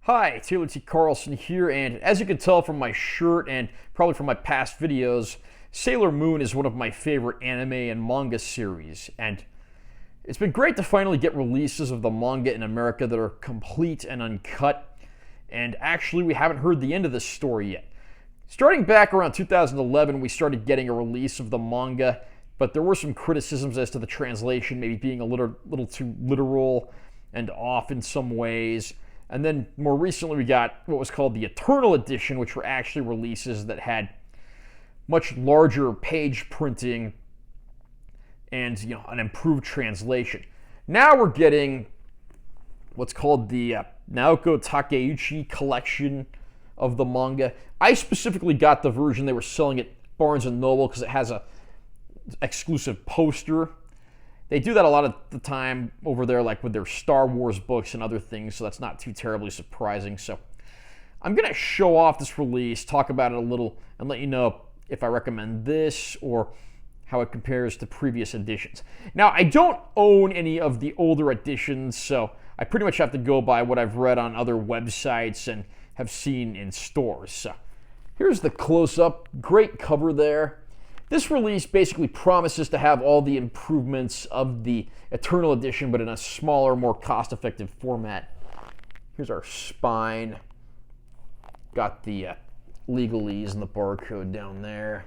Hi, Taylor T. Carlson here, and as you can tell from my shirt and probably from my past videos, Sailor Moon is one of my favorite anime and manga series, and it's been great to finally get releases of the manga in America that are complete and uncut, and actually we haven't heard the end of this story yet. Starting back around 2011, we started getting a release of the manga, but there were some criticisms as to the translation maybe being a little too literal and off in some ways. And then more recently we got what was called the Eternal Edition, which were actually releases that had much larger page printing and an improved translation. Now we're getting what's called the Naoko Takeuchi collection of the manga. I specifically got the version they were selling at Barnes & Noble because it has a exclusive poster. They do that a lot of the time over there, like with their Star Wars books and other things, so that's not too terribly surprising. So I'm going to show off this release, talk about it a little, and let you know if I recommend this or how it compares to previous editions. Now, I don't own any of the older editions, so I pretty much have to go by what I've read on other websites and have seen in stores. So here's the close-up. Great cover there. This release basically promises to have all the improvements of the Eternal Edition, but in a smaller, more cost-effective format. Here's our spine. Got the legalese and the barcode down there.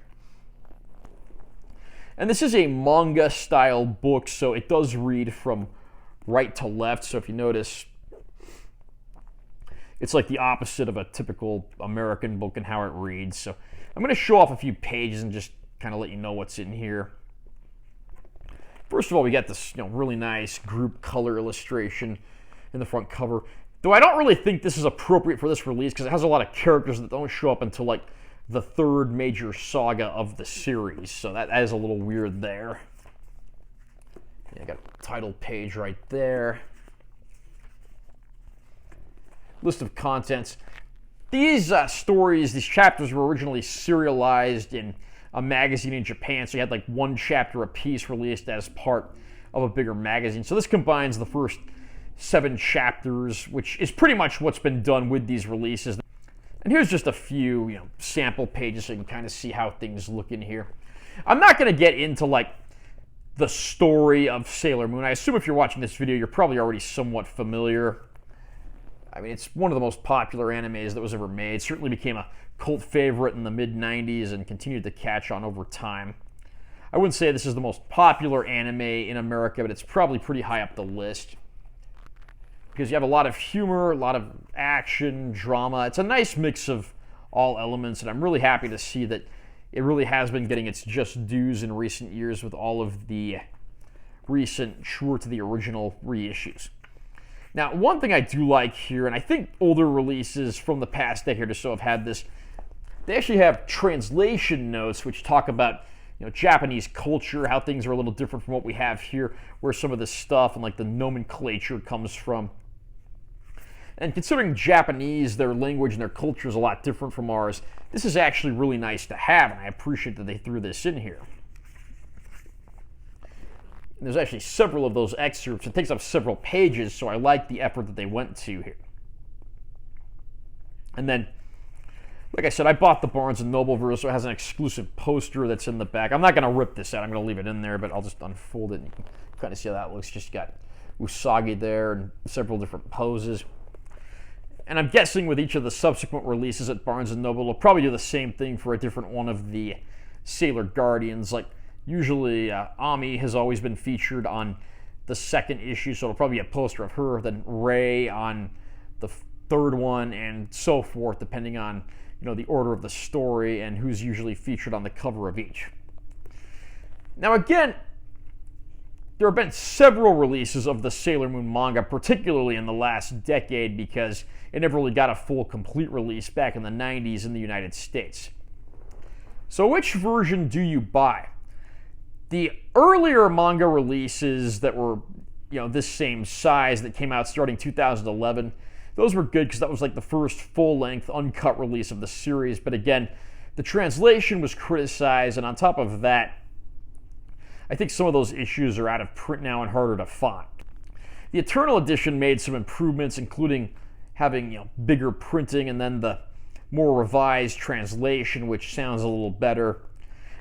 And this is a manga-style book, so it does read from right to left. So if you notice, it's like the opposite of a typical American book and how it reads. So I'm going to show off a few pages and just kind of let you know what's in here. First of all, we got this really nice group color illustration in the front cover. Though I don't really think this is appropriate for this release because it has a lot of characters that don't show up until like the third major saga of the series. So that is a little weird there. Yeah, I got a title page right there. List of contents. These stories, these chapters were originally serialized in a magazine in Japan, so you had like one chapter a piece released as part of a bigger magazine. So this combines the first 7 chapters, which is pretty much what's been done with these releases. And here's just a few sample pages so you can kind of see how things look in here. I'm not going to get into like the story of Sailor Moon. I assume if you're watching this video, you're probably already somewhat familiar. I mean, it's one of the most popular animes that was ever made. It certainly became a cult favorite in the mid-90s and continued to catch on over time. I wouldn't say this is the most popular anime in America, but it's probably pretty high up the list because you have a lot of humor, a lot of action, drama. It's a nice mix of all elements, and I'm really happy to see that it really has been getting its just dues in recent years with all of the recent true to the original reissues. Now, one thing I do like here, and I think older releases from the past decade or so have had this, they actually have translation notes which talk about Japanese culture, how things are a little different from what we have here, where some of this stuff and like the nomenclature comes from. And considering Japanese, their language and their culture is a lot different from ours, this is actually really nice to have, and I appreciate that they threw this in here. And there's actually several of those excerpts. It takes up several pages, so I like the effort that they went to here. And then, like I said, I bought the Barnes & Noble version, so it has an exclusive poster that's in the back. I'm not going to rip this out. I'm going to leave it in there, but I'll just unfold it and you can kind of see how that looks. Just got Usagi there and several different poses. And I'm guessing with each of the subsequent releases at Barnes & Noble, they'll probably do the same thing for a different one of the Sailor Guardians. Like, usually Ami has always been featured on the second issue, so it'll probably be a poster of her, then Rei on the third one, and so forth, depending on the order of the story and who's usually featured on the cover of each. Now again, there have been several releases of the Sailor Moon manga, particularly in the last decade, because it never really got a full, complete release back in the 90s in the United States. So which version do you buy? The earlier manga releases that were, this same size that came out starting 2011, those were good because that was like the first full-length, uncut release of the series. But again, the translation was criticized, and on top of that, I think some of those issues are out of print now and harder to find. The Eternal Edition made some improvements, including having bigger printing, and then the more revised translation, which sounds a little better.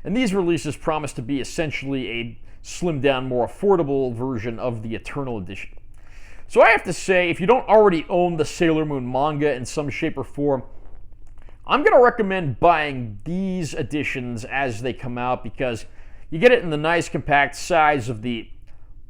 And these releases promise to be essentially a slimmed down, more affordable version of the Eternal Edition. So I have to say, if you don't already own the Sailor Moon manga in some shape or form, I'm going to recommend buying these editions as they come out, because you get it in the nice compact size of the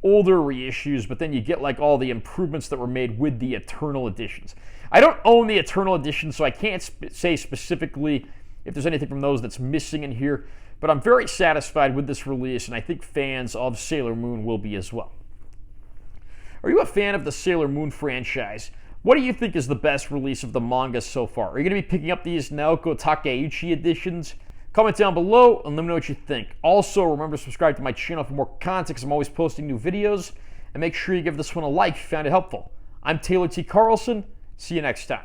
older reissues, but then you get like all the improvements that were made with the Eternal Editions. I don't own the Eternal Edition, so I can't say specifically if there's anything from those that's missing in here, but I'm very satisfied with this release, and I think fans of Sailor Moon will be as well. Are you a fan of the Sailor Moon franchise? What do you think is the best release of the manga so far? Are you going to be picking up these Naoko Takeuchi editions? Comment down below and let me know what you think. Also, remember to subscribe to my channel for more content, because I'm always posting new videos. And make sure you give this one a like if you found it helpful. I'm Taylor T. Carlson. See you next time.